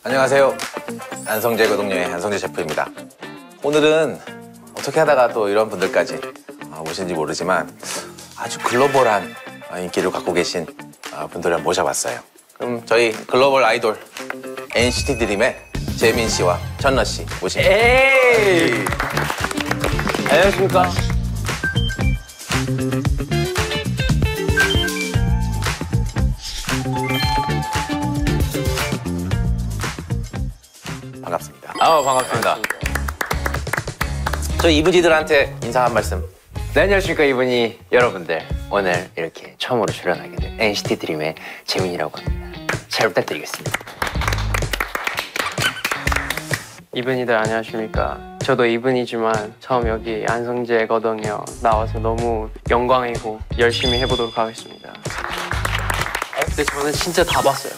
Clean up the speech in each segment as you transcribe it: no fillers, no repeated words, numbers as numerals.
안녕하세요. 안성재 거동료의 안성재 셰프입니다. 오늘은 어떻게 하다가 또 이런 분들까지 오신지 모르지만 아주 글로벌한 인기를 갖고 계신 분들을 모셔봤어요. 그럼 저희 글로벌 아이돌 NCT 드림의 재민 씨와 천러 씨 모십니다. 에이! 안녕하십니까? 반갑습니다. 반갑습니다. 저희 이분이들한테 인사 한 말씀. 네, 안녕하십니까, 이분이 여러분들. 오늘 이렇게 처음으로 출연하게 된 NCT 드림의 재민이라고 합니다. 잘 부탁드리겠습니다. 이분이들 안녕하십니까. 저도 이분이지만 처음 여기 안성재 거동요 나와서 너무 영광이고 열심히 해보도록 하겠습니다. 근데 저는 진짜 다 봤어요.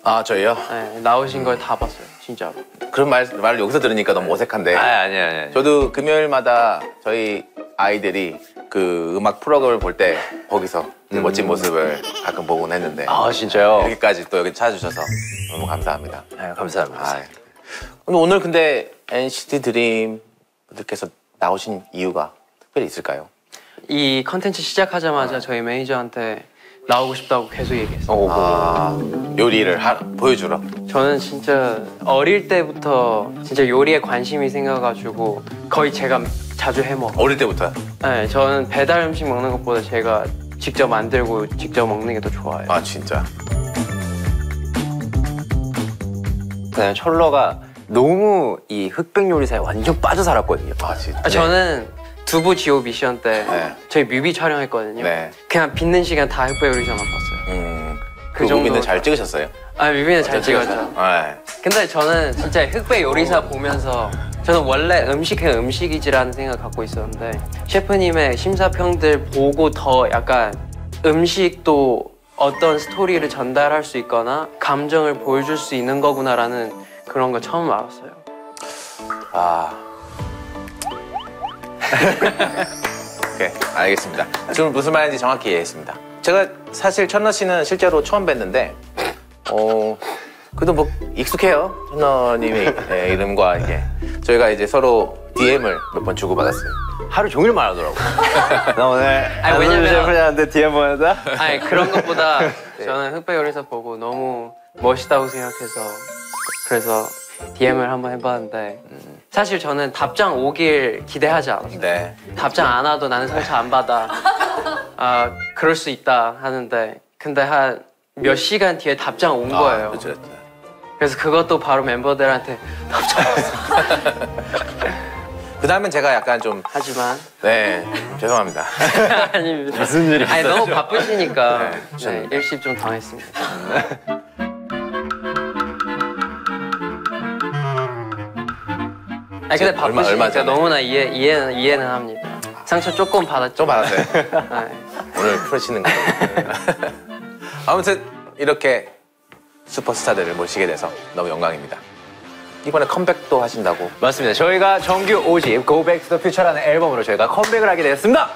아, 저희요? 네, 나오신 걸 다 봤어요, 진짜로. 그런 말을 여기서 들으니까 너무 어색한데. 아니. 저도 금요일마다 저희 아이들이 그 음악 프로그램을 볼 때 거기서 멋진 모습을 가끔 보곤 했는데. 아, 진짜요? 여기까지 또 여기 찾아주셔서 너무 감사합니다. 네, 감사합니다. 오늘 근데 NCT 드림 분들께서 나오신 이유가 특별히 있을까요? 이 컨텐츠 시작하자마자 저희 매니저한테 나오고 싶다고 계속 얘기했어요. 요리를 보여주러. 저는 진짜 어릴 때부터 진짜 요리에 관심이 생겨가지고 거의 제가 자주 해먹어요. 어릴 때부터요? 네, 저는 배달 음식 먹는 것보다 제가 직접 만들고 직접 먹는 게 더 좋아요. 아, 진짜? 그냥 철러가 너무 이 흑백 요리사에 완전 빠져 살았거든요. 아, 진짜? 저는 두부 지오 미션 때 네. 저희 뮤비 촬영했거든요. 네. 그냥 빚는 시간 다 흑백 요리사만 봤어요. 그 뮤비는 잘 찍으셨어요? 아, 뮤비는 잘 찍었죠. 네. 근데 저는 진짜 흑백 요리사 보면서 저는 원래 음식은 음식이지라는 생각 갖고 있었는데 셰프님의 심사평들 보고 더 약간 음식도 어떤 스토리를 전달할 수 있거나 감정을 보여줄 수 있는 거구나라는 그런 거 처음 알았어요. 오케이, 알겠습니다. 지금 무슨 말인지 정확히 이해했습니다. 제가 사실 천러 씨는 실제로 처음 뵀는데 그래도 뭐 익숙해요. 천러님의 이름과 이게 저희가 이제 서로 DM을 몇 번 주고받았어요. 하루 종일 말하더라고. 나 오늘 왜냐면 셰프님한테 DM 보내다? 아니 그런 것보다 저는 흑백 요리사 보고 너무 멋있다고 생각해서 그래서 DM을 한번 해봤는데 사실 저는 답장 오길 기대하지 않았어요. 네. 답장 안 와도 나는 상처 안 받아. 그럴 수 있다 하는데 근데 한 몇 시간 뒤에 답장 온 거예요. 그렇죠. 그래서 그것도 바로 멤버들한테 답장 왔어. 그 다음엔 제가 약간 좀 하지만 네, 죄송합니다. 아닙니다. 무슨 일이 아니 너무 바쁘시니까 네, 일십 좀 당했습니다. 아니 근데 얼마 바쁘시니까 전에? 너무나 이해는 합니다. 상처 조금 받았죠. 좀 받았어요. 네. 오늘 풀으시는 거예요. 아무튼 이렇게 슈퍼스타들을 모시게 돼서 너무 영광입니다. 이번에 컴백도 하신다고. 맞습니다. 저희가 정규 5집 Go Back to the Future라는 앨범으로 저희가 컴백을 하게 되었습니다.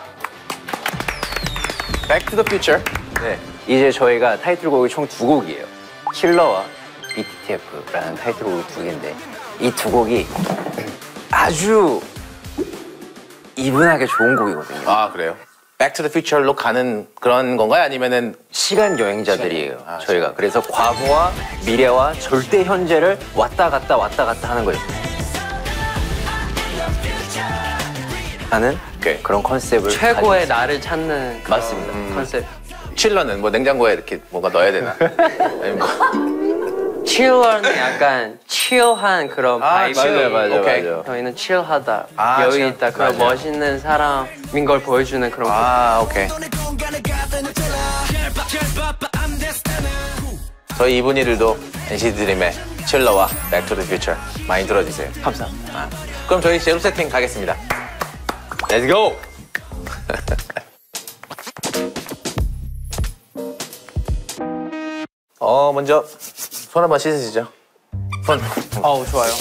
Back to the Future. 네, 이제 저희가 타이틀곡이 총 2곡이에요. 킬러와 BTTF라는 타이틀곡이 2개인데 이 2곡이 아주 이분하게 좋은 곡이거든요. 아, 그래요? Back to the Future로 가는 그런 건가요? 아니면은 시간 여행자들이에요. 저희가 그래서 과거와 미래와 절대 현재를 왔다 갔다 하는 거예요. 하는 그런 컨셉을 최고의 나를 찾는 그런 맞습니다. 컨셉. 칠러는 뭐 냉장고에 이렇게 뭔가 넣어야 되나? 아니면 뭐... 칠러는 약간 칠한 그런 바이브. 오케이. 저희는 칠하다, 아, 여유 칠. 있다, 그런 맞아요. 멋있는 사람인 걸 보여주는 그런 거. 오케이. 저희 이분이들도 NCT 드림의 칠러와 Back to the Future 많이 들어주세요. 감사합니다. 그럼 저희 제로 세팅 가겠습니다. Let's go! 먼저 손 한번 씻으시죠. 손. 좋아요.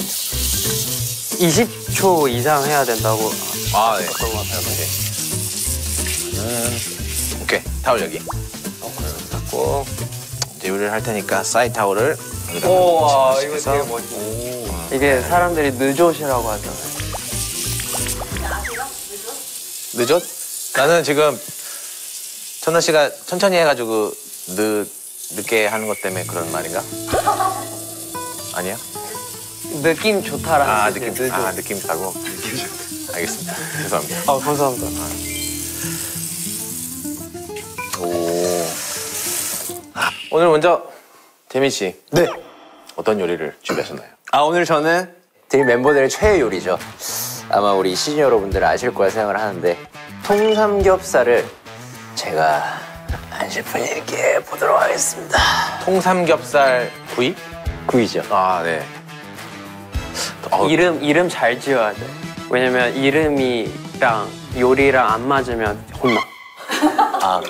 20초 이상 해야 된다고. 네. 그런 것 같아요. 오케이. 타올 여기. 닦고. 이제 요리를 할 테니까 사이드 타올을 여기다가 우와, 이거 해서. 되게 멋있네. 이게 사람들이 늦옷이라고 하잖아요. 늦었? 나는 지금 천나 씨가 천천히 해가지고 늦게 하는 것 때문에 그런 말인가? 아니야? 느낌 좋다라는 느낌 뜻이에요. 느낌 좋다고. 알겠습니다. 죄송합니다. 감사합니다. 오늘 먼저 재민 씨 네. 어떤 요리를 준비하셨나요? 오늘 저는 드림 멤버들의 최애 요리죠. 아마 우리 시즌 여러분들은 아실 거라 생각을 하는데 통삼겹살을 제가 안 셰프님께 보도록 하겠습니다. 통삼겹살 구이? 구이죠. 아 네. 이름 잘 지어야 돼. 왜냐면 이름이랑 요리랑 안 맞으면 혼나.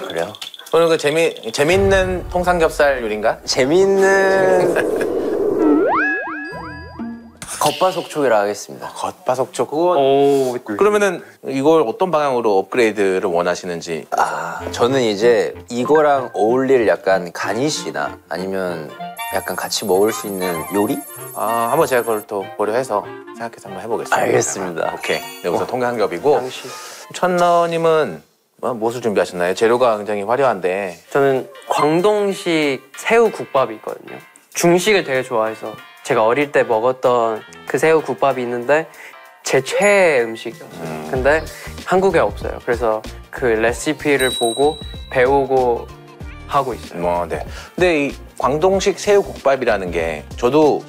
그래요? 오늘 그 재밌는 통삼겹살 요리인가? 재미있는 겉바속촉이라 하겠습니다. 겉바속촉 그거. 오, 그러면은 이걸 어떤 방향으로 업그레이드를 원하시는지. 저는 이제 이거랑 어울릴 약간 가니쉬나 아니면 약간 같이 먹을 수 있는 요리? 한번 제가 그걸 또 고려해서 생각해서 한번 해보겠습니다. 알겠습니다. 오케이. 네, 우선 통삼겹이고 당시. 천러님은 무엇을 준비하셨나요? 재료가 굉장히 화려한데. 저는 광동식 새우국밥이 있거든요. 중식을 되게 좋아해서 제가 어릴 때 먹었던 그 새우국밥이 있는데 제 최애 음식이었어요. 근데 한국에 없어요. 그래서 그 레시피를 보고 배우고 하고 있어요. 네. 근데 이 광동식 새우국밥이라는 게 저도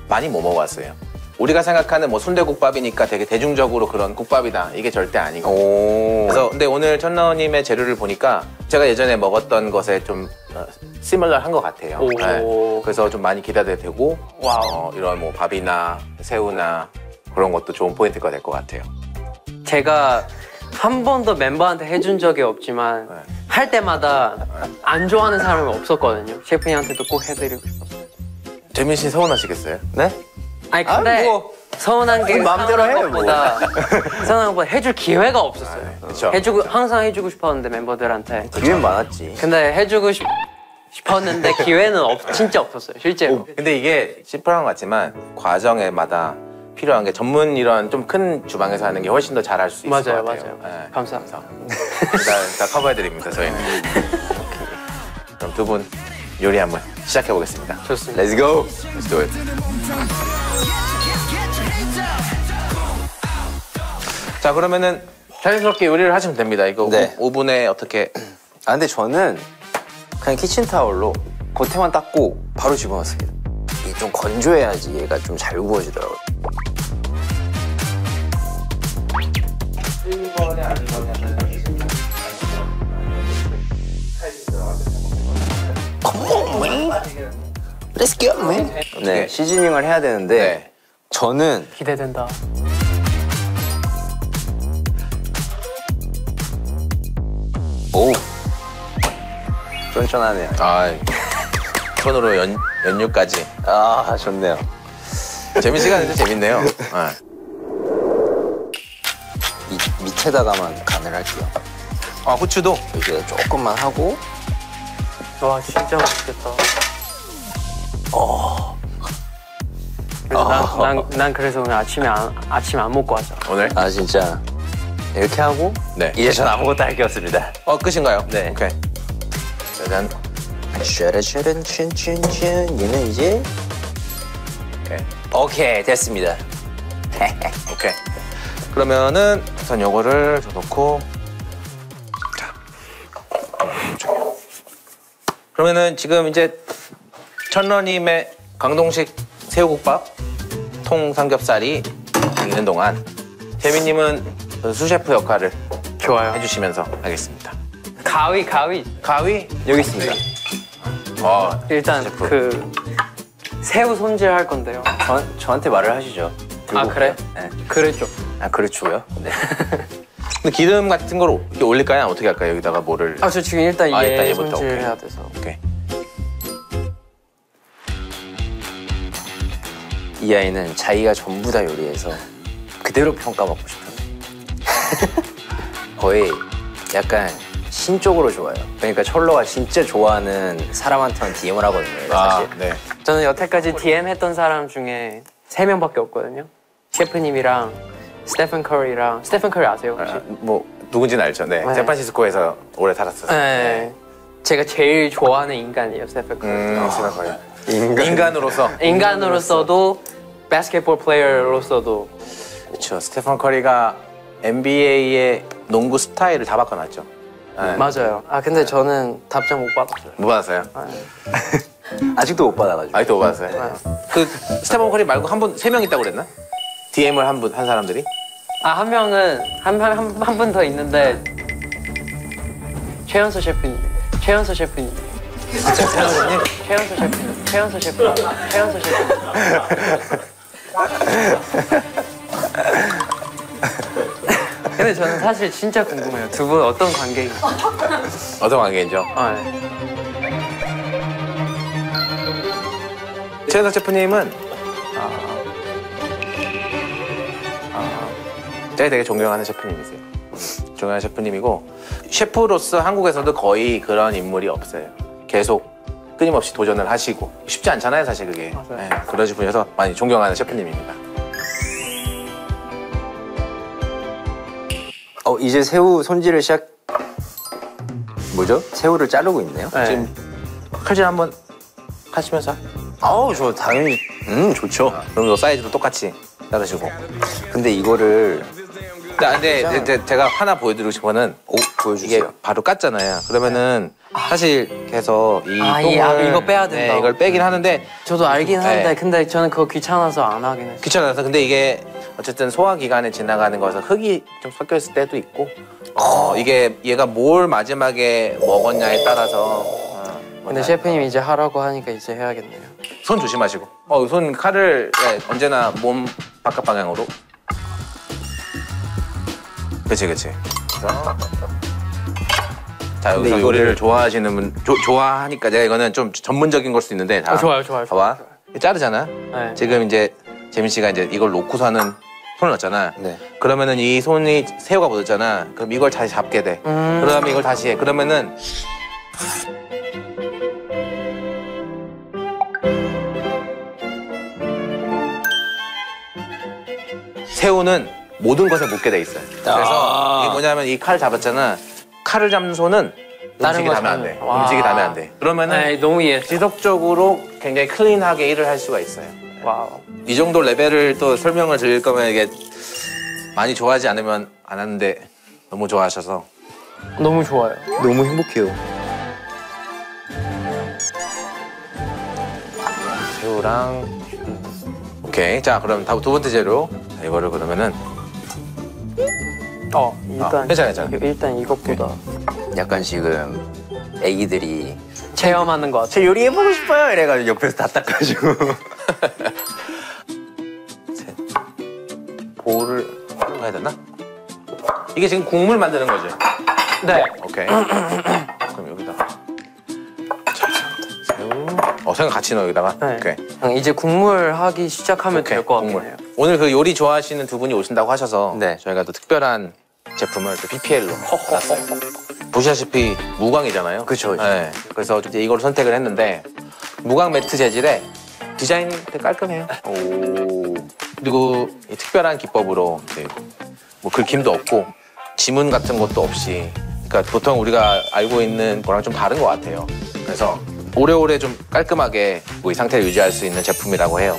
많이 못 먹어봤어요. 우리가 생각하는 뭐 순대국밥이니까 되게 대중적으로 그런 국밥이다. 이게 절대 아니고. 그래서 근데 오늘 천러님의 재료를 보니까 제가 예전에 먹었던 것에 좀 시밀러한 것 같아요. 오. 네. 그래서 좀 많이 기대도 되고 와우. 이런 뭐 밥이나 새우나 그런 것도 좋은 포인트가 될 것 같아요. 제가 한 번도 멤버한테 해준 적이 없지만 할 때마다 안 좋아하는 사람이 없었거든요. 셰프님한테도 꼭 해드리고 싶었어요. 재민 씨 서운하시겠어요? 네? 아니 근데 서운한 게 마음대로 해, 서운한 것보다 해줄 기회가 없었어요. 그렇죠. 항상 해주고 싶었는데 멤버들한테. 기회는 많았지. 근데 해주고 싶었는데 기회는 진짜 없었어요. 실제로. 근데 이게 심플한 것 같지만 과정에마다 필요한 게 전문 이런 좀 큰 주방에서 하는 게 훨씬 더 잘할 수 있을 맞아요, 것 같아요. 맞아요. 네. 감사합니다. 다 커버해드립니다, 저희는. 그럼 두 분 요리 한번 시작해보겠습니다. 좋습니다. Let's go. Let's do it. 자, 그러면은 자연스럽게 요리를 하시면 됩니다. 이거 네. 오븐에 어떻게... 근데 저는 그냥 키친타올로 겉에만 닦고 바로 집어넣습니다. 이게 좀 건조해야지 얘가 좀 잘 구워지더라고요. Let's go, man. 네, 시즈닝을 해야 되는데 네. 저는 기대된다. 오 쫀쫀하네요. 손으로 연유까지. 좋네요. 재민 씨가 근데 재밌네요. 밑에다가만 간을 할게요. 후추도? 여기다 조금만 하고. 와 진짜 맛있겠다. 그래서 난 그래서 오늘 아침에 안 먹고 하자. 오늘? 진짜 이렇게 하고 네. 이제 전 아무것도 할 게 없습니다. 끝인가요? 네. 오케이. 짜잔. 슈르슈른 춘춘춘 얘는 이제 오케이 됐습니다. 오케이. 그러면은 우선 요거를 넣고 자. 그러면은 지금 이제 천러님의 강동식 새우국밥 통삼겹살이 익는 동안 재민님은 수셰프 역할을 좋아요. 해주시면서 하겠습니다. 가위. 가위? 여기 있습니다. 일단 셰프. 그 새우 손질 할 건데요. 저한테 말을 하시죠. 들고 그래? 올게요. 네. 그랬죠. 그렇죠요. 네. 근데 기름 같은 걸 이렇게 올릴까요? 아니면 어떻게 할까요? 여기다가 뭐를? 저 지금 일단 일단 얘 얘부터, 손질 오케이. 해야 돼서. 오케이. 이 아이는 자기가 전부 다 요리해서 그대로 평가받고 싶어요. 거의 약간 신 쪽으로 좋아요. 그러니까 철로가 진짜 좋아하는 사람한테는 DM을 하거든요. 사실. 네. 저는 여태까지 DM 했던 사람 중에 3명밖에 없거든요. 셰프님이랑 스테픈 커리랑 스테픈 커리 아세요 혹시? 뭐 누군지는 알죠. 네. 네. 샌프란시스코에서 오래 살았었어요. 네. 제가 제일 좋아하는 인간이에요, 스테픈 커리. 생각해요. 인간으로서. 인간으로서도 바스켓볼 플레이어로서도 그렇죠. 스테판 커리가 NBA의 농구 스타일을 다 바꿔놨죠. 네. 맞아요. 아 근데 저는 답장 못 받았어요. 못 받았어요? 아직도 못 받아가지고. 아직도 못 받았어요. 그 스테판 커리 말고 한 분, 3명 있다고 그랬나? DM을 한 사람들이? 아 한 명은 한 분 더 있는데 최연소 셰프님. 최연소 셰프님. 최연소 셰프님. 최연소 셰프님. 최연소 셰프님. 근데 저는 사실 진짜 궁금해요. 두 분 어떤 관계인지. 어떤 관계인죠? 네. 최현석 셰프님은 제가 되게 존경하는 셰프님이세요. 존경하는 셰프님이고 셰프로서 한국에서도 거의 그런 인물이 없어요. 계속 끊임없이 도전을 하시고 쉽지 않잖아요, 사실 그게. 맞아요. 네, 그러신 분이어서 많이 존경하는 셰프님입니다. 이제 새우 손질을 시작. 뭐죠? 새우를 자르고 있네요. 네. 지금 칼질 한번 하시면서 아우 저 당연히 좋죠. 그럼 너 사이즈도 똑같이 자르시고. 근데 이거를 근데 이제 제가 하나 보여드리고 싶은 거는 보여주세요. 이게 바로 깠잖아요. 그러면은 사실 그래서 이 똥을 이거 빼야 된다고. 네, 이걸 빼긴 하는데 저도 알긴 네. 한데 근데 저는 그거 귀찮아서 안 하긴 했어요. 귀찮아서 근데 이게 어쨌든 소화기관에 지나가는 거라서 흙이 좀 섞여 있을 때도 있고 이게 얘가 뭘 마지막에 먹었냐에 따라서 근데 셰프님 이제 하라고 하니까 이제 해야겠네요. 손 조심하시고 손 칼을 언제나 몸 바깥 방향으로 그치 그래서 자 여기서 요리를 좋아하시는 분 좋아하니까 제가 이거는 좀 전문적인 걸 수도 있는데 좋아요. 봐봐 자르잖아. 네. 지금 이제 재민 씨가 이제 이걸 놓고서는 손을 넣었잖아. 네. 그러면은 이 손이 새우가 묻었잖아. 그럼 이걸 다시 잡게 돼. 그다음에 이걸 다시 해. 그러면은 새우는 모든 것에 묻게 돼 있어요. 그래서 이게 뭐냐면 이 칼 잡았잖아. 칼을 잡는 손은 음식이 닿으면 안 돼. 음식이 닿으면 안 돼. 그러면은 네, 너무 이해해. 지속적으로 굉장히 클린하게 일을 할 수가 있어요. 와우. 이 정도 레벨을 또 설명을 드릴 거면 이게 많이 좋아하지 않으면 안 하는데 너무 좋아하셔서 너무 좋아요. 너무 행복해요. 새우랑 오케이. 자 그럼 두 번째 재료 이거를 그러면은 일단 괜찮아. 일단 이것보다 약간 지금 애기들이 체험하는 것 같아요. 저 요리해보고 싶어요 이래가지고 옆에서 다 닦아주고. 볼을 해야 되나? 이게 지금 국물 만드는 거죠? 네. 오케이. 그럼 여기다가 자, 새우. 생각 같이 넣어 여기다가. 네. 오케이. 그냥 이제 국물 하기 시작하면 될 것 같긴 국물. 해요. 오늘 그 요리 좋아하시는 두 분이 오신다고 하셔서 네. 저희가 또 특별한 제품을 또 PPL로 받았어요. 보시다시피 무광이잖아요. 그쵸. 네. 그래서 이제 이걸 선택을 했는데 무광 매트 재질에 디자인이 되게 깔끔해요. 오. 그리고 이 특별한 기법으로 이제 뭐 긁힘도 없고 지문 같은 것도 없이 그러니까 보통 우리가 알고 있는 거랑 좀 다른 것 같아요. 그래서 오래오래 좀 깔끔하게 뭐 이 상태를 유지할 수 있는 제품이라고 해요.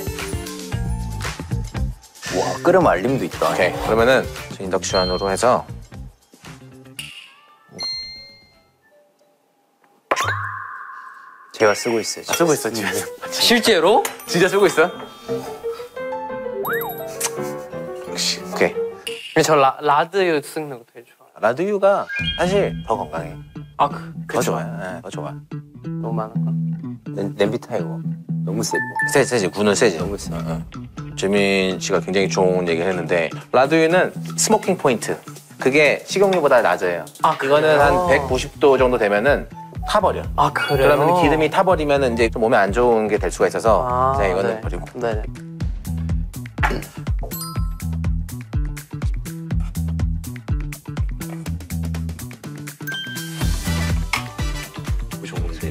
와 끓음 알림도 있다. 오케이. 그러면은 인덕션으로 해서 제가 쓰고 있어요. 지금. 쓰고 있어 지금. 실제로? 진짜 쓰고 있어? 역시. 오케이. 근데 저 라드유 쓰는 거 되게 좋아요. 라드유가 사실 더 건강해. 아, 더 좋아요. 네, 더 좋아. 너무 많은가? 냄비 타이거 너무 세고. 세지. 군은 세지. 너무 세. 재민 씨가 굉장히 좋은 얘기를 했는데 라드유는 스모킹 포인트. 그게 식용유보다 낮아요. 아, 그거는 그래요? 한 190도 정도 되면은 타버려. 아, 그래요? 그러면 기름이 타버리면 이제 좀 몸에 안 좋은 게 될 수가 있어서 제가 이거는 네. 버리고. 네네.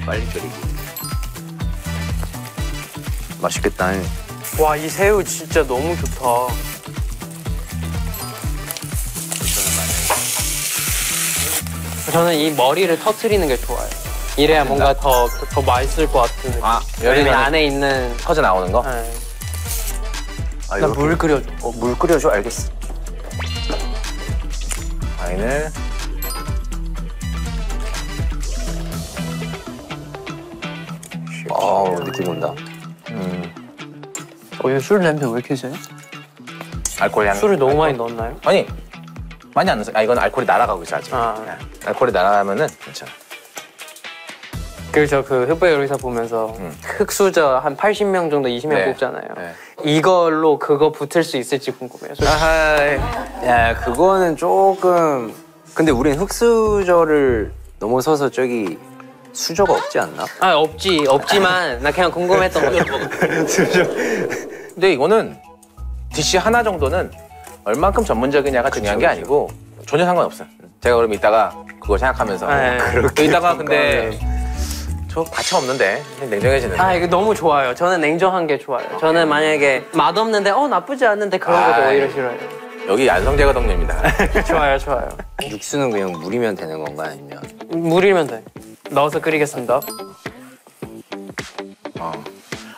빨리 끓이기. 맛있겠다. 와, 이 새우 진짜 너무 좋다. 저는 이 머리를 터트리는 게 좋아요. 이래야 뭔가 더 맛있을 것 같은 느낌. 아, 왜냐면 열리면 안에 있는. 터져 나오는 거? 네. 아, 나 물 끓여줘. 물 끓여줘. 알겠어. 와인을. 느낌 온다. 이거 술 냄새 왜 이렇게 세? 알코올 향. 술을 너무 많이 넣었나요? 아니, 많이 안 넣었어. 아, 이건 알코올이 날아가고 있어, 아직. 아. 네. 알코올이 날아가면은 괜찮아. 그리고 저 그 흑백 요리사 보면서 흑수저 한 80명 정도 20명 네. 뽑잖아요. 네. 이걸로 그거 붙을 수 있을지 궁금해요. 솔직히. 아하. 야, 그거는 조금. 근데 우린 흑수저를 넘어서서 저기 수저가 없지 않나? 아, 없지만 나 그냥 궁금했던 거. 근데 이거는 디시 하나 정도는 얼만큼 전문적이냐가 중요한 게 아니고 전혀 상관없어요. 제가 그럼 이따가 그걸 생각하면서 네. 이따가 근데 저 가차 없는데 냉정해지는데. 아, 이거 너무 좋아요. 저는 냉정한 게 좋아요. 저는 만약에 맛없는데 나쁘지 않은데 그런 것도 아이. 오히려 싫어요. 여기 안성재가 동료입니다. 좋아요. 육수는 그냥 물이면 되는 건가 아니면? 물이면 돼. 넣어서 끓이겠습니다.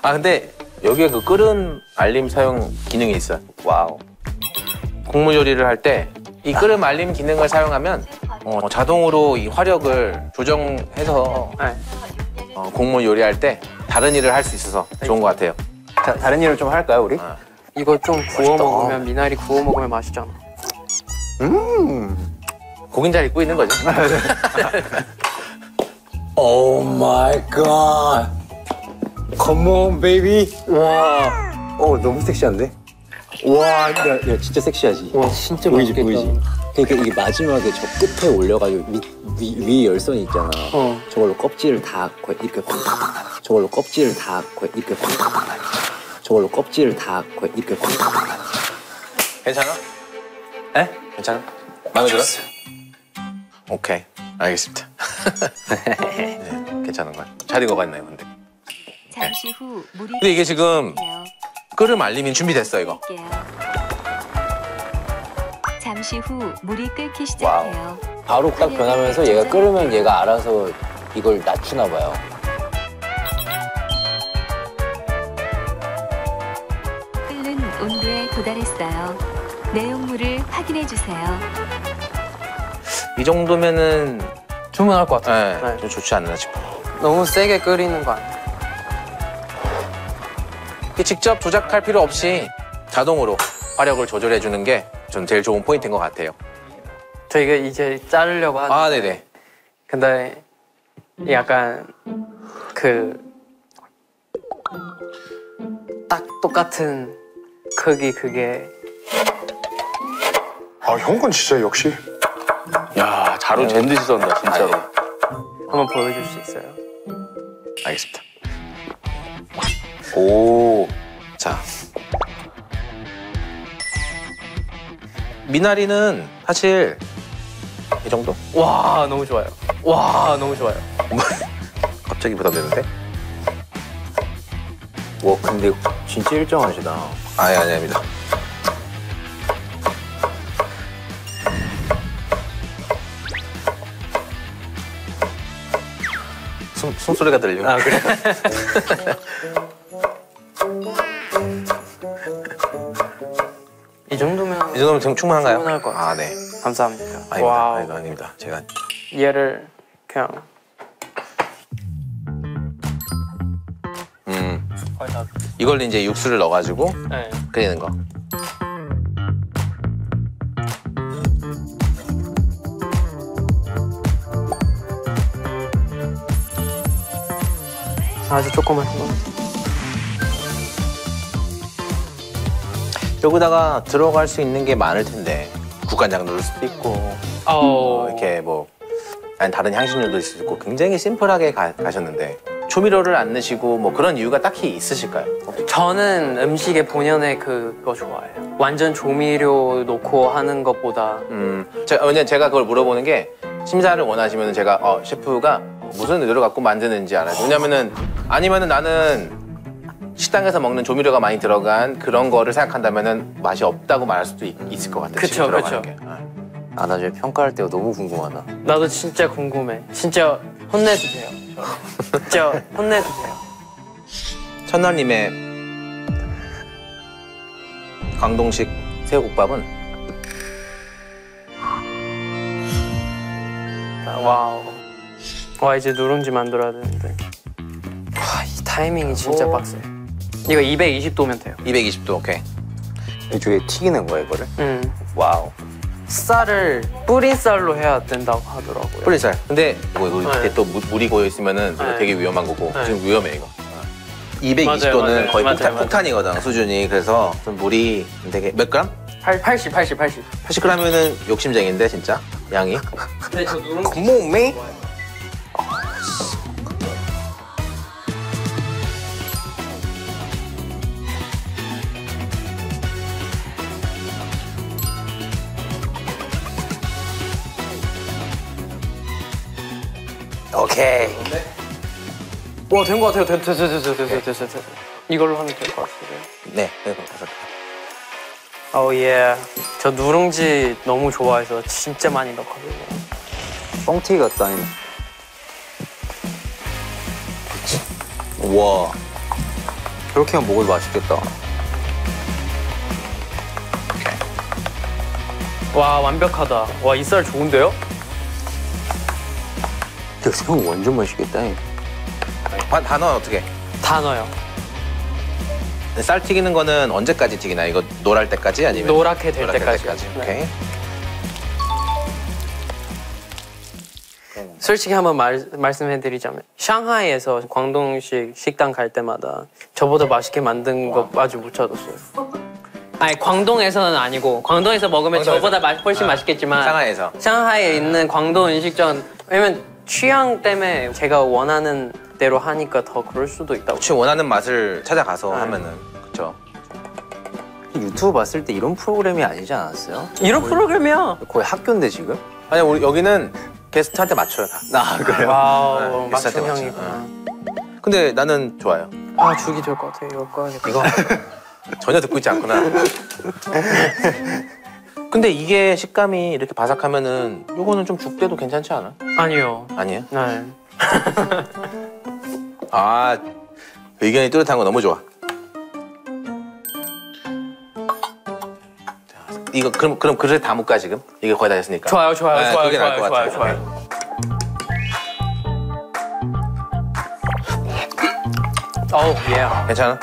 아 근데 여기에 그 끓음 알림 사용 기능이 있어요. 와우. 곡물 요리를 할 때 이 끓음 알림 기능을 사용하면 자동으로 이 화력을 조정해서 네. 곡물 요리할 때 다른 일을 할 수 있어서 좋은 것 같아요. 다른 일을 좀 할까요, 우리? 이거 좀 구워 먹으면 미나리 구워 먹으면 맛있잖아. 고긴 잘 익고 있는 거죠. 오 마이 갓. Come on, baby. 와. 너무 섹시한데? 와, 야, 진짜 섹시하지? 와, 진짜 보이지, 맛있겠다. 보이지? 그러니까 이게 마지막에 저 끝에 올려가지고 위 열선이 있잖아. 저걸로 껍질을 다 이렇게 확. 저걸로 껍질을 다 이렇게 확. 저걸로 껍질을 다 이렇게 확. 괜찮아? 에? 괜찮아? 마음에 들어? 오케이, 알겠습니다. 네, 괜찮은 거야. 잘 익어갔나요, 근데? 잠시 후 물이 근데 이게 지금 끓게요. 끓음 알림이 준비됐어, 이거. 잠시 후 물이 끓기 시작해요. 바로 딱 변하면서 얘가 끓으면 얘가 알아서 이걸 낮추나 봐요. 끓는 온도에 도달했어요. 내용물을 확인해 주세요. 이 정도면은 주문할 것 같아요. 네, 네. 좀 좋지 않나 싶어. 너무 세게 끓이는 거 아니야? 이게 직접 조작할 필요 없이 자동으로 화력을 조절해 주는 게 전 제일 좋은 포인트인 것 같아요. 저 이거 이제 자르려고 하는데. 아, 네네. 근데 약간 딱 똑같은 크기 그게 아, 형 건 진짜 역시. 야, 자루 잰 듯이 썬다, 진짜로. 한번 보여줄 수 있어요? 알겠습니다. 오, 자. 미나리는 사실 이 정도? 와, 너무 좋아요. 와, 너무 좋아요. 갑자기 부담되는데? 와, 근데 진짜 일정하시다. 아닙니다. 숨소리가 들려. 아, 그래? 이 정도면 이 정도면 충분한가요? 충분할 것 같아요. 아, 네. 감사합니다. 아닙니다. 아닙니다. 제가 얘를 그냥 이걸 이제 육수를 넣어가지고 네. 끓이는 거. 아주 조그만 거. 여기다가 들어갈 수 있는 게 많을 텐데 국간장 넣을 수도 있고 이렇게 뭐 아니 다른 향신료 넣을 수도 있고 굉장히 심플하게 가셨는데 조미료를 안 넣으시고 뭐 그런 이유가 딱히 있으실까요? 저는 음식의 본연의 그거 좋아해요. 완전 조미료 넣고 하는 것보다 왜냐면 제가 그걸 물어보는 게 심사를 원하시면 제가 셰프가 무슨 의도를 갖고 만드는지 알아요. 왜냐면은 아니면은 나는 식당에서 먹는 조미료가 많이 들어간 그런 거를 생각한다면은 맛이 없다고 말할 수도 있을 것 같아. 그쵸, 지금 들어가는 그쵸. 게. 아 나중에 평가할 때가 너무 궁금하다. 나도 진짜 궁금해. 진짜 혼내주세요. 진짜 혼내주세요. 첫날님의 광동식 새우국밥은 와우. 와 이제 누룽지 만들어야 되는데. 와 이 타이밍이 진짜 빡세. 이거 220도면 돼요. 220도 오케이. 이쪽에 튀기는 거야 이거를? 와우. 쌀을 뿌린 쌀로 해야 된다고 하더라고요. 뿌리살. 근데 이거 밑에 네. 또 물이 고여 있으면은 이거 네. 되게 위험한 거고 네. 지금 위험해 이거. 220도는 맞아요, 거의 맞아요, 맞아요. 폭탄이거든 수준이. 그래서 좀 물이 되게 몇 그램? 80. 80g이면은 욕심쟁인데 진짜 양이. 근데 저 누룽지 몸이 오케이. 와된 거 같아요. 됐어. 이걸로 하면 될 것 같아요. 네. 그래서 오 예. 저 누룽지 너무 좋아해서 진짜 많이 넣거든요. 뻥튀기 같다. 우와. 그렇게 하면 먹어도 맛있겠다. 와 완벽하다. 와 이 쌀 좋은데요? 형 완전 맛있겠다. 단어는 어떻게? 다 넣어요. 쌀 튀기는 거는 언제까지 튀기나? 이거 노랄 때까지 아니면 노랗게 될 노랗게 때까지. 오케이. 네. 솔직히 한번 말씀해드리자면 샹하이에서 광동식 식당 갈 때마다 저보다 맛있게 만든 거 아직 못 찾았어요. 아니 광동에서는 아니고 광동에서 먹으면 저보다 훨씬 맛있겠지만 상하이에서. 샹하이에 있는 광동 음식점 왜냐면 취향 때문에 제가 원하는 대로 하니까 더 그럴 수도 있다고. 혹시 원하는 맛을 찾아가서 네. 하면은 그렇죠. 유튜브 봤을 때 이런 프로그램이 아니지 않았어요? 이런 프로그램이야. 거의 학교인데 지금? 아니 우리 여기는 게스트한테 맞춰요 다. 아 그래요? 와우 네, 비쌀 때 맞춤형이구나. 근데 나는 좋아요. 아 죽이 될 것 같아. 이거 꺼야겠다. 이거 전혀 듣고 있지 않구나. 근데 이게 식감이 이렇게 바삭하면은 요거는 좀 죽대도 괜찮지 않아? 아니요. 아니에요? 네. 아 의견이 뚜렷한 거 너무 좋아. 자, 이거 그럼 그릇에 담을까 지금? 이게 거의 다 됐으니까. 좋아요. 네, 그게 나을 것 같아요. 어우 예. 괜찮아?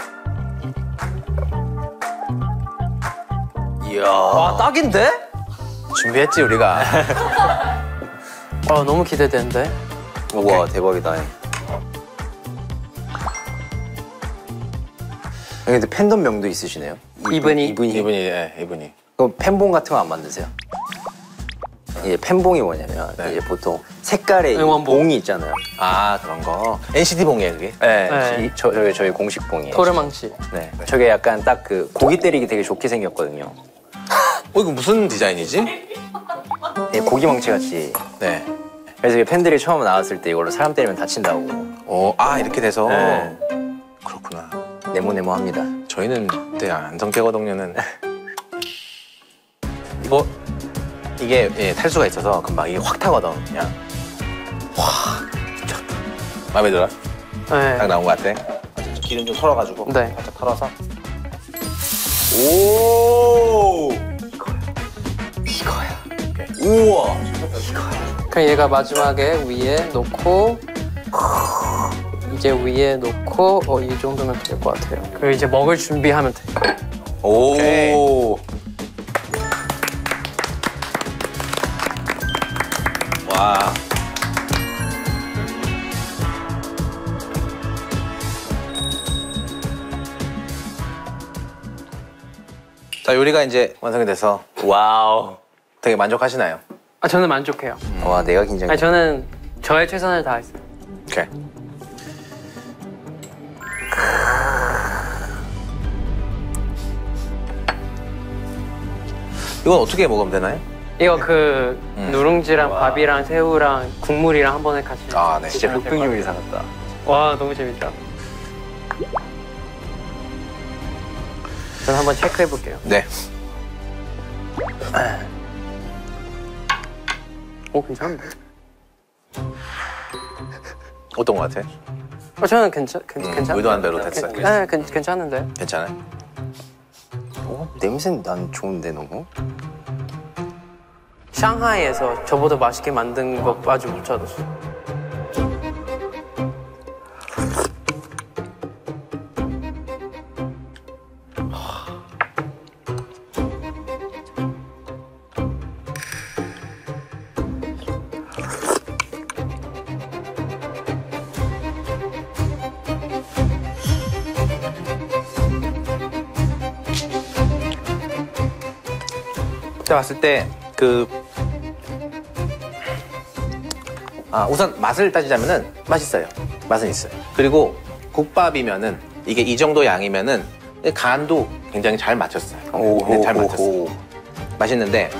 이야 와 딱인데? 준비했지 우리가. 아 너무 기대되는데. 우와 대박이다. 근데 팬덤명도 있으시네요? 이분이? 이분이. 그럼 팬봉 같은 거 안 만드세요? 이제 팬봉이 뭐냐면 네. 이제 보통 색깔의 이 응원봉. 봉이 있잖아요. 아 그런 거. NCT 봉이에요 그게. 네, 네. 저희 공식 봉이에요. 토르망치. 네, 저게 약간 딱 그 고기 때리기 되게 좋게 생겼거든요. 이거 무슨 디자인이지? 네, 고기 망치 같이. 네. 그래서 이게 팬들이 처음 나왔을 때 이걸로 사람 때리면 다친다고. 아 이렇게 돼서. 네. 그렇구나. 네모네모합니다. 저희는 그때 안성태거동료는 이게 예, 탈수가 있어서 금방 이게 확 타거든 그냥. 와 미쳤다. 마음에 들어? 네. 딱 나온 것 같아. 기름 좀 털어가지고. 네. 살짝 털어서. 오. 이거야. 우와. 그럼 얘가 마지막에 위에 놓고 이제 위에 놓고 이 정도면 될 것 같아요. 그리고 이제 먹을 준비하면 돼요. 오. 오케이. 와. 자 요리가 이제 완성이 돼서 와우. 되게 만족하시나요? 아 저는 만족해요. 와 내가 긴장돼. 아니 저는 저의 최선을 다했어요. 오케이. 이건 어떻게 먹으면 되나요? 이거 그 누룽지랑 밥이랑 새우랑 국물이랑 한 번에 같이. 아, 네. 진짜 흑백 요리사 같다. 와 너무 재밌다. 저는 한번 체크해 볼게요. 네. 오 괜찮은데? 어떤 것 같아? 저는 괜찮. 의도한 대로 됐어요. 네, 괜찮은데. 괜찮아요? 냄새는 난 좋은데 너무. 상하이에서 저보다 맛있게 만든 거 아직 못 찾았어. 제가 봤을 때 우선 맛을 따지자면은 맛있어요. 맛은 있어요. 그리고 국밥이면은 이게 이 정도 양이면은 간도 굉장히 잘 맞췄어요. 네, 잘 맞췄어요. 맛있는데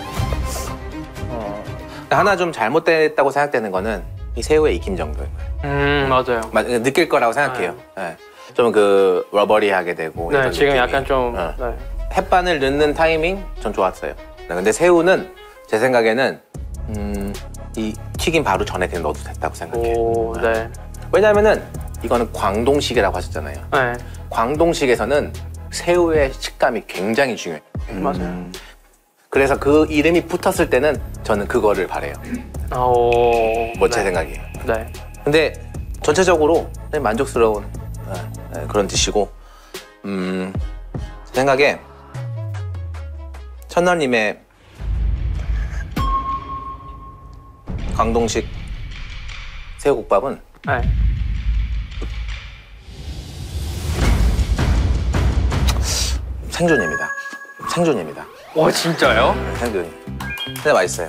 하나 좀 잘못됐다고 생각되는 거는 이 새우의 익힘 정도인 거예요. 맞아요. 느낄 거라고 생각해요. 네. 좀 그 러버리하게 되고. 네, 이런 지금 느낌이. 약간 좀. 네. 햇반을 넣는 타이밍 전 좋았어요. 근데 새우는 제 생각에는 이 튀김 바로 전에 그냥 넣어도 됐다고 생각해요. 오, 네. 왜냐하면은 이거는 광동식이라고 하셨잖아요. 네. 광동식에서는 새우의 식감이 굉장히 중요해요. 맞아요. 그래서 그 이름이 붙었을 때는 저는 그거를 바래요. 오. 뭐 제 생각이에요. 네. 근데 전체적으로 만족스러운 그런 디시고 제 생각에 천나님의 광동식 새우국밥은 네. 생존입니다. 생존입니다. 와 진짜요? 생존. 근데 맛있어요.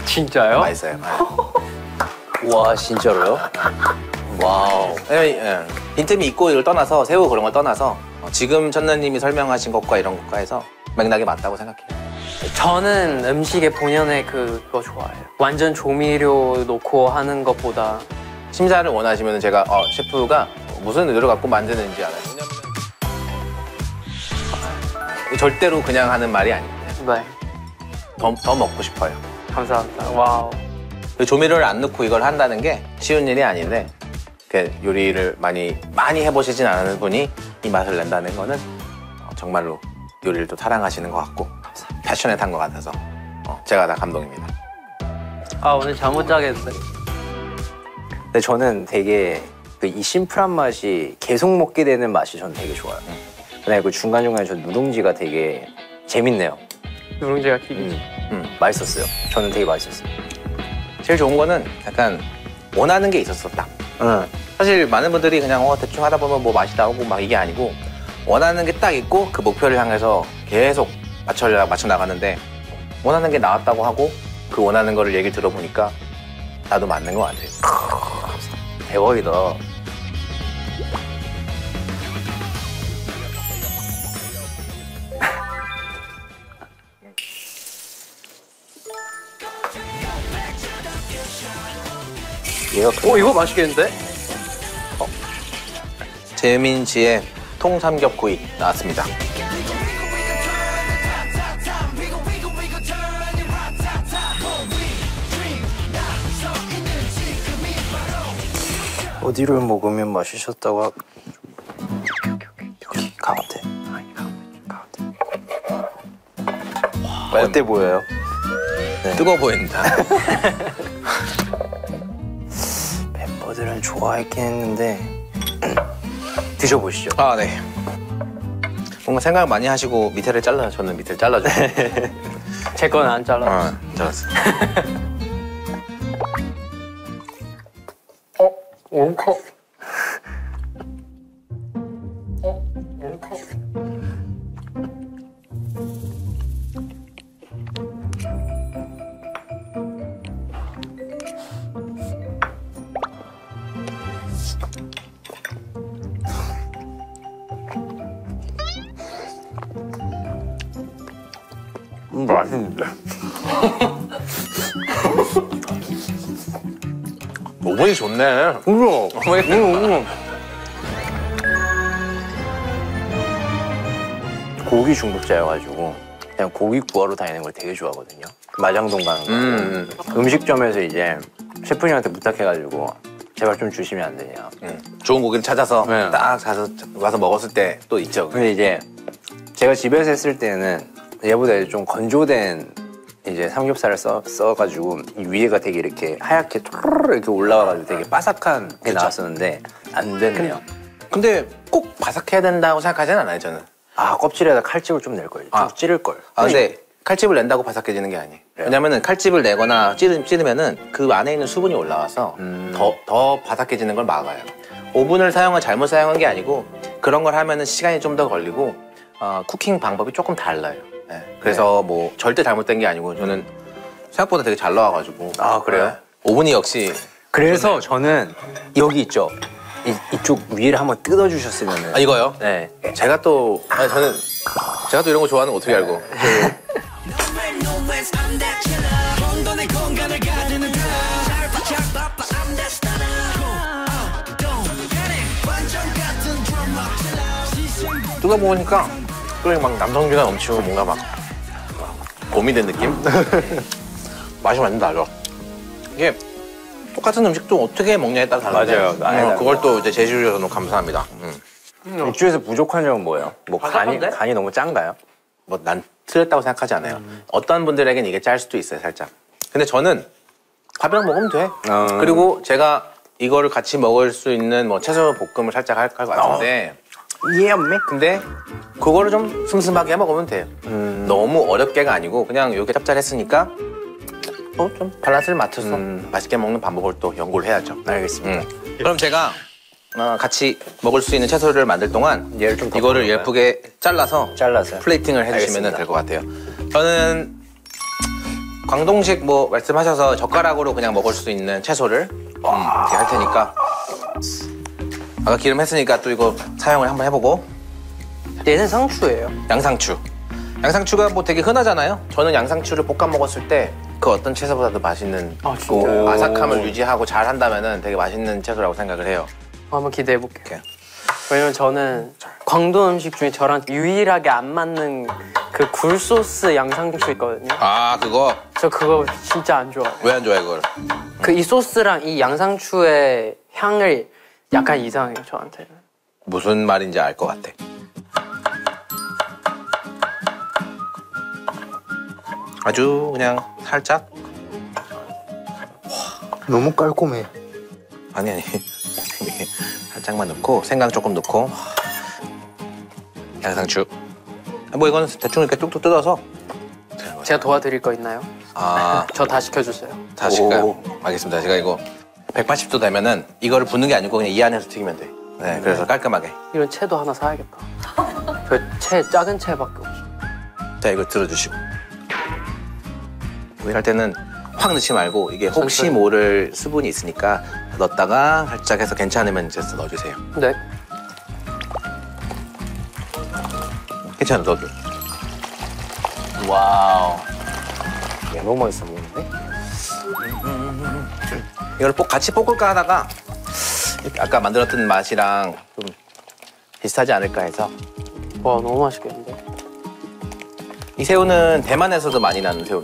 진짜요? 맛있어요. 와 진짜로요? 와우. 빈틈이 있고 이걸 떠나서 새우 그런 걸 떠나서 지금 천나님이 설명하신 것과 이런 것과 해서 맥락이 맞다고 생각해요. 저는 음식의 본연의 그거 좋아해요. 완전 조미료 넣고 하는 것보다. 심사를 원하시면 제가 셰프가 무슨 의도를 갖고 만드는지 알아요. 왜냐면 절대로 그냥 하는 말이 아니에요. 네. 더 먹고 싶어요. 감사합니다. 와우. 조미료를 안 넣고 이걸 한다는 게 쉬운 일이 아닌데 요리를 많이 해보시진 않은 분이 이 맛을 낸다는 거는 정말로 요리를 또 사랑하시는 것 같고 패셔넷한 것 같아서 제가 다 감동입니다. 아 오늘 잠 못 자겠어요. 근데 저는 되게 이 심플한 맛이 계속 먹게 되는 맛이 저는 되게 좋아요. 그다음에 그 중간중간에 저 누룽지가 되게 재밌네요. 누룽지가 튀김. 맛있었어요. 저는 되게 맛있었어요. 제일 좋은 거는 약간 원하는 게 있었어 딱. 사실 많은 분들이 그냥 대충 하다 보면 뭐 맛이 나오고 막 이게 아니고 원하는 게 딱 있고 그 목표를 향해서 계속 맞춰 나가는데 원하는 게 나왔다고 하고 그 원하는 거를 얘기 들어보니까 나도 맞는 것 같아요. 대박이다. 오 이거 맛있겠는데? 재민 씨의 통삼겹구이 나왔습니다. 어디를 먹으면 맛있었다고 가운데. 어때 보여요? 뜨거워 보인다. 멤버들은 좋아했긴 했는데 드셔보시죠. 아 네. 뭔가 생각 많이 하시고 밑에를 잘라 저는 밑에를 잘라줘요. 제 거는 안 잘라. 잘랐어. 옳고. 맛있는데. 오븐이 좋네. 고기 중독자여가지고 그냥 고기 구하러 다니는 걸 되게 좋아하거든요. 마장동 가는 거. 음식점에서 이제 셰프님한테 부탁해가지고 제발 좀 주시면 안 되냐. 좋은 고기를 찾아서 네. 딱 가서 와서 먹었을 때 또 있죠. 근데 이제 제가 집에서 했을 때는 얘보다 이제 좀 건조된 이제 삼겹살을 써가지고 이 위에가 되게 이렇게 하얗게 뚜루루 이렇게 올라와가지고 되게 바삭한 게 나왔었는데 안 됐네요. 근데 꼭 바삭해야 된다고 생각하진 않아요, 저는. 아, 껍질에다 칼집을 좀 낼 걸. 좀 찌를 걸. 아, 근데 칼집을 낸다고 바삭해지는 게 아니에요. 왜냐면은 칼집을 내거나 찌르면은 그 안에 있는 수분이 올라와서 더 바삭해지는 걸 막아요. 오븐을 잘못 사용한 게 아니고 그런 걸 하면은 시간이 좀 더 걸리고 쿠킹 방법이 조금 달라요. 네. 그래서 뭐 절대 잘못된 게 아니고 저는 생각보다 되게 잘 나와가지고. 아, 그래요? 네. 오븐이 역시. 그래서 저는 여기 있죠. 이쪽 위를 한번 뜯어주셨으면은. 아, 이거요? 네. 제가 또 이런 거 좋아하는 거 어떻게 알고? 뜯어보니까 막 남성미가 넘치고 뭔가 막 봄이 된 느낌? 맛이 완전 달라. 이게 똑같은 음식도 어떻게 먹냐에 따라 다른데. 맞아요. 아예 그걸 또 이제 제시해 주셔서 너무 감사합니다. 육주에서 부족한 점은 뭐예요? 뭐 간이 너무 짠가요? 뭐 난 틀렸다고 생각하지 않아요. 어떤 분들에겐 이게 짤 수도 있어요, 살짝. 근데 저는 밥이랑 먹으면 돼. 그리고 제가 이거를 같이 먹을 수 있는 뭐 채소 볶음을 살짝 할 것 같은데. 예엄매? 근데 그거를 좀 슴슴하게 먹으면 돼요. 너무 어렵게가 아니고 그냥 이렇게 짭짤했으니까 좀 밸런스를 맞춰서 맛있게 먹는 방법을 또 연구를 해야죠. 알겠습니다. 그럼 제가 같이 먹을 수 있는 채소를 만들 동안 얘를 좀 이거를 덮어볼까요? 예쁘게 잘라서 네. 플레이팅을 해주시면 알겠습니다. 될 것 같아요. 저는 광동식 뭐 말씀하셔서 젓가락으로 그냥 먹을 수 있는 채소를 이렇게 할 테니까 아까 기름 했으니까 또 이거 사용을 한번 해보고 얘는 상추예요. 양상추. 양상추가 뭐 되게 흔하잖아요. 저는 양상추를 볶아 먹었을 때 그 어떤 채소보다도 맛있는 진짜요? 아삭함을 유지하고 잘 한다면 되게 맛있는 채소라고 생각을 해요. 한번 기대해 볼게요. 왜냐면 저는 광도 음식 중에 저랑 유일하게 안 맞는 그 굴소스 양상추 있거든요. 아, 그거? 저 그거 진짜 안 좋아해요. 왜 안 좋아해, 그걸? 그 이 소스랑 이 양상추의 향을 약간 이상해요, 저한테는. 무슨 말인지 알 것 같아. 아주 그냥 살짝? 너무 깔끔해. 아니 이렇게 살짝만 넣고 생강 조금 넣고 양상추 뭐 이거는 대충 이렇게 뚝뚝 뜯어서 제가 도와드릴 거 있나요? 저 다 시켜주세요. 다 시킬까요? 알겠습니다. 제가 이거 180도 되면은 이거를 붓는 게 아니고 그냥 이 안에서 튀기면 돼. 네, 그래서 깔끔하게. 이런 채도 하나 사야겠다. 저 작은 채밖에 없어. 자, 이걸 들어주시고. 이거 할 때는 확 넣지 말고 이게 혹시 천천히. 모를 수분이 있으니까 넣었다가 살짝 해서 괜찮으면 이제 넣어주세요. 네. 괜찮아, 넣어줘. 와우. 야, 너무 맛있어 보이는데? 이걸 같이 볶을까 하다가 이렇게 아까 만들었던 맛이랑 좀 비슷하지 않을까 해서. 와, 너무 맛있겠는데? 이 새우는 대만에서도 많이 나는 새우.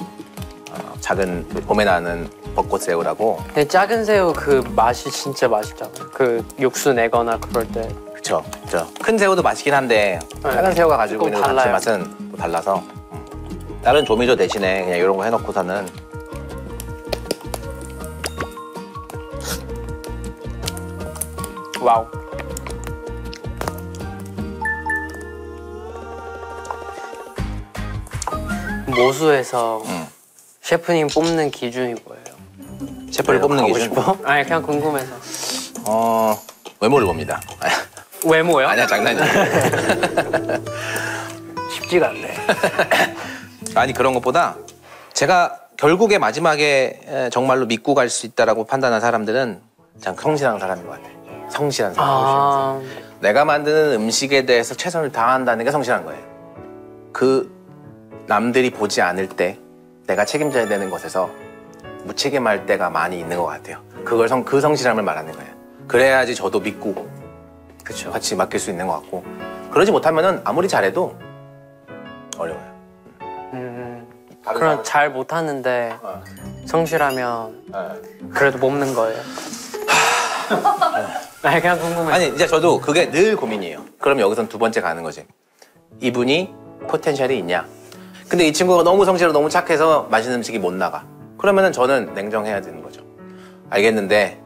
작은 봄에 나는 벚꽃 새우라고. 근데 작은 새우 그 맛이 진짜 맛있잖아요. 그 육수 내거나 그럴 때. 그쵸. 큰 새우도 맛있긴 한데 작은 새우가 가지고 조금 있는 달라요. 감칠맛은 또 달라서 다른 조미료 대신에 그냥 이런 거 해놓고서는 와우. 모수에서 셰프님 뽑는 기준이 뭐예요? 셰프를 뽑는 가고 기준. 싶어? 아니 그냥 궁금해서. 외모를 봅니다. 외모요? 아니야, 장난이야. 쉽지가 않네. 아니, 그런 것보다 제가 결국에 마지막에 정말로 믿고 갈 수 있다라고 판단한 사람들은 참 성실한 사람인 것 같아. 성실한 사람. 내가 만드는 음식에 대해서 최선을 다한다는 게 성실한 거예요. 그 남들이 보지 않을 때 내가 책임져야 되는 것에서 무책임할 때가 많이 있는 것 같아요. 그 성실함을 말하는 거예요. 그래야지 저도 믿고 그쵸. 같이 맡길 수 있는 것 같고 그러지 못하면은 아무리 잘해도 어려워요. 그럼 잘 못하는데 성실하면 그래도 뽑는 거예요. 아니 그냥 궁금해. 아니 이제 저도 그게 늘 고민이에요. 그럼 여기선 두 번째 가는 거지. 이분이 포텐셜이 있냐? 근데 이 친구가 너무 성실하고 너무 착해서 맛있는 음식이 못 나가. 그러면은 저는 냉정해야 되는 거죠. 알겠는데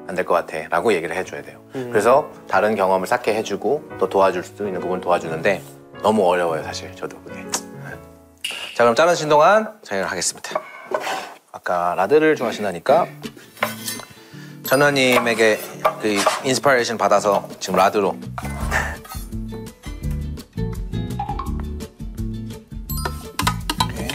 안 될 것 같아 라고 얘기를 해줘야 돼요. 그래서 다른 경험을 쌓게 해주고 또 도와줄 수 있는 부분 도와주는데 너무 어려워요 사실 저도 그게. 자 그럼 자르신 동안 저희가 하겠습니다. 아까 라드를 좋아하신다니까 전원님에게 그 인스파이레이션 받아서 지금 라드로 오케이.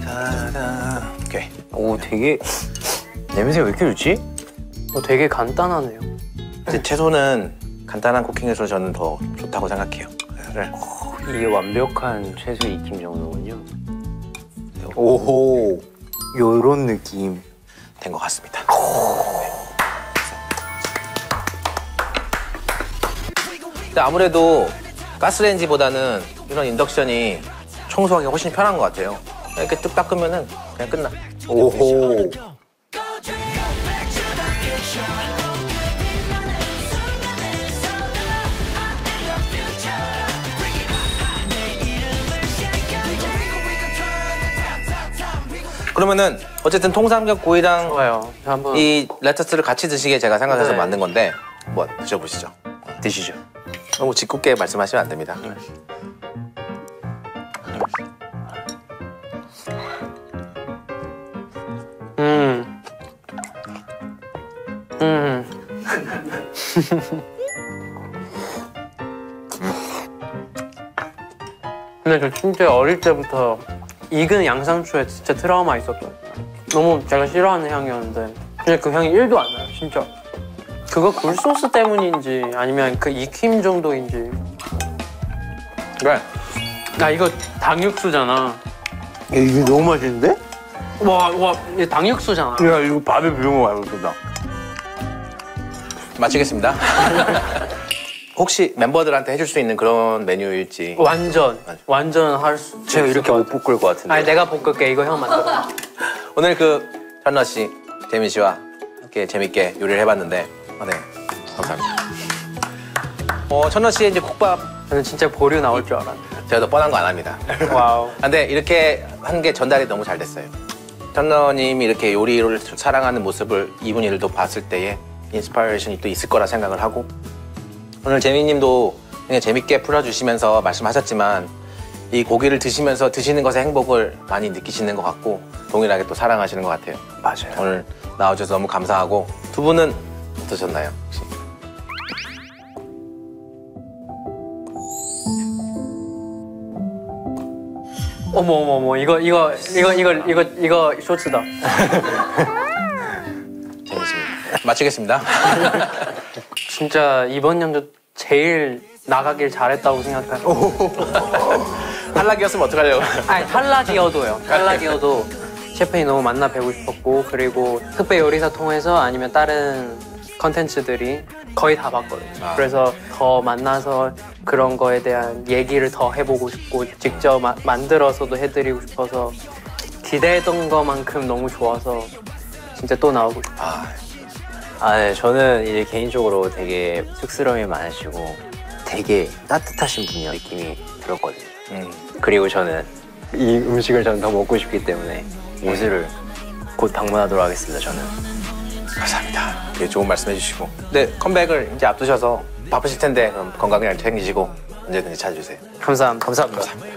짜잔. 오케이. 오, 되게 냄새가 왜 이렇게 좋지? 되게 간단하네요. 이제 채소는 간단한 쿠킹에서 저는 더 좋다고 생각해요. 그래서 이게 완벽한 채소 익힘 정도군요. 오호, 요런 느낌. 된 것 같습니다. 근데 아무래도 가스레인지보다는 이런 인덕션이 청소하기 훨씬 편한 것 같아요. 이렇게 뚝 닦으면은 그냥 끝나. 오호. 그러면은 어쨌든 통삼겹 구이랑 좋아요. 한번 이 레터스를 같이 드시게 제가 생각해서 만든 건데 한번 드셔보시죠. 드시죠. 너무 짓궂게 말씀하시면 안 됩니다. 근데 저 진짜 어릴 때부터 익은 양상추에 진짜 트라우마 있었거든요. 너무 제가 싫어하는 향이었는데 근데 그 향이 1도 안 나요, 진짜. 그거 굴소스 때문인지 아니면 그 익힘 정도인지. 그래. 나 이거 닭육수잖아. 이게 너무 맛있는데? 와, 이게 닭육수잖아. 야, 이거 밥에 비벼 먹어야 맛있다. 마치겠습니다. 혹시 멤버들한테 해줄 수 있는 그런 메뉴일지. 완전 할 수. 제가 이렇게 못 볶을 것 같은데. 아니 내가 볶을게. 이거 형 만들어. 오늘 그 현러 씨, 재민 씨와 함께 재밌게 요리를 해봤는데, 네, 감사합니다. 천러 씨의 이제 국밥 저는 진짜 보류 나올 줄 알았는데. 제가 더 뻔한 거 안 합니다. 와우. 근데 이렇게 한 게 전달이 너무 잘 됐어요. 현러님이 이렇게 요리를 사랑하는 모습을 이분 일도 봤을 때에 인스파이레이션이 또 있을 거라 생각을 하고 오늘 재민님도 그냥 재밌게 풀어주시면서 말씀하셨지만 이 고기를 드시면서 드시는 것의 행복을 많이 느끼시는 것 같고 동일하게 또 사랑하시는 것 같아요. 맞아요. 오늘 나와주셔서 너무 감사하고 두 분은 어떠셨나요? 혹시? 어머 이거 쇼츠다. 재밌습니다. 마치겠습니다. 진짜 이번 연도 제일 나가길 잘했다고 생각해요. 탈락이었으면 어떡하려고. 아니 탈락이어도요. 탈락이어도 셰프님 너무 만나 뵈고 싶었고 그리고 특별 요리사 통해서 아니면 다른 컨텐츠들이 거의 다 봤거든요. 그래서 더 만나서 그런 거에 대한 얘기를 더 해보고 싶고 직접 만들어서도 해드리고 싶어서 기대했던 것만큼 너무 좋아서 진짜 또 나오고 싶어요. 네, 저는 이제 개인적으로 되게 쑥스러움이 많으시고 되게 따뜻하신 분이야 느낌이 들었거든요. 그리고 저는 이 음식을 저는 더 먹고 싶기 때문에 우수를 곧 방문하도록 하겠습니다. 저는. 감사합니다. 되게 좋은 말씀 해주시고. 네, 컴백을 이제 앞두셔서 바쁘실 텐데 그럼 건강 잘 챙기시고 언제든지 찾아주세요. 감사합니다. 감사합니다.